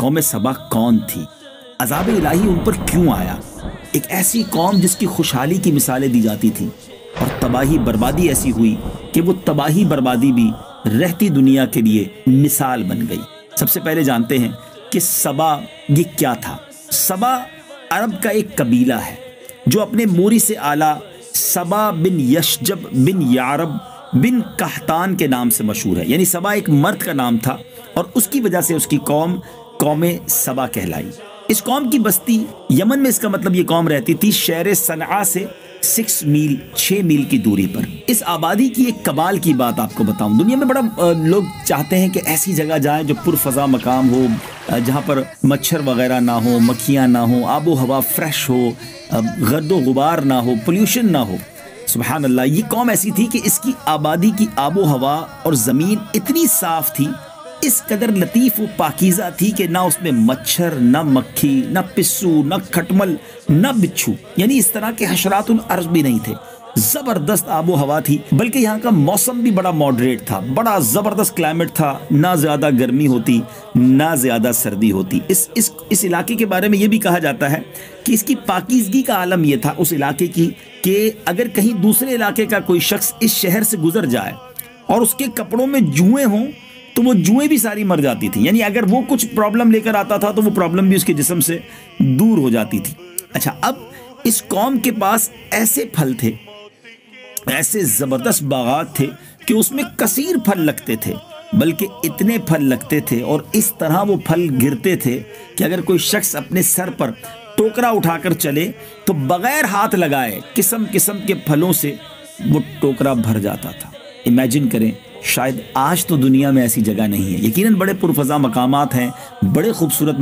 कौम सबा कौन थी, अज़ाब इलाही उन पर क्यों आया। एक ऐसी कौम जिसकी खुशहाली की मिसालें दी जाती थी और तबाही बर्बादी ऐसी हुई कि वो तबाही बर्बादी भी रहती दुनिया के लिए मिसाल बन गई। सबसे पहले जानते हैं कि सबा ये क्या था। सबा अरब का एक कबीला है जो अपने मोरी से आला सबा बिन यशजब बिन यारब बिन कहतान के नाम से मशहूर है। यानी सबा एक मर्द का नाम था और उसकी वजह से उसकी कौम सबा कहलाई। इस कौम की बस्ती यमन में, इसका मतलब ये कौम रहती थी शहर सनआ से 6 मील की दूरी पर। इस आबादी की एक कमाल की बात आपको बताऊं, दुनिया में बड़ा लोग चाहते हैं कि ऐसी जगह जाएं जो पुरफजा मकाम हो, जहां पर मच्छर वगैरह ना हो, मक्खियां ना हो, आबो हवा फ्रेश हो, गर्दो गुबार ना हो, पोल्यूशन ना हो। सुभान अल्लाह, ये कौम ऐसी थी कि इसकी आबादी की आबो हवा और ज़मीन इतनी साफ थी, इस कदर लतीफ़ व पाकीज़ा थी कि ना उसमें मच्छर, ना मक्खी, ना पिस्सू, ना खटमल, ना बिच्छू, यानी इस तरह के हशरातुल अर्ज़ भी नहीं थे। ज़बरदस्त आबो हवा थी, बल्कि यहाँ का मौसम भी बड़ा मॉडरेट था, बड़ा ज़बरदस्त क्लाइमेट था, ना ज़्यादा गर्मी होती ना ज़्यादा सर्दी होती। इस इलाके के बारे में ये भी कहा जाता है कि इसकी पाकीज़गी का आलम यह था उस इलाके की कि अगर कहीं दूसरे इलाके का कोई शख्स इस शहर से गुजर जाए और उसके कपड़ों में जुएँ हों तो वो जुएँ भी सारी मर जाती थी। यानी अगर वो कुछ प्रॉब्लम लेकर आता था तो वो प्रॉब्लम भी उसके जिस्म से दूर हो जाती थी। अच्छा, अब इस कौम के पास ऐसे फल थे, ऐसे ज़बरदस्त बागात थे कि उसमें कसीर फल लगते थे, बल्कि इतने फल लगते थे और इस तरह वो फल गिरते थे कि अगर कोई शख्स अपने सर पर टोकरा उठाकर चले तो बगैर हाथ लगाए किस्म किस्म के फलों से वो टोकरा भर जाता था। इमेजिन करें, शायद आज तो दुनिया में ऐसी जगह नहीं है। यकीनन बड़े पुरफजा मकामात हैं, बड़े खूबसूरत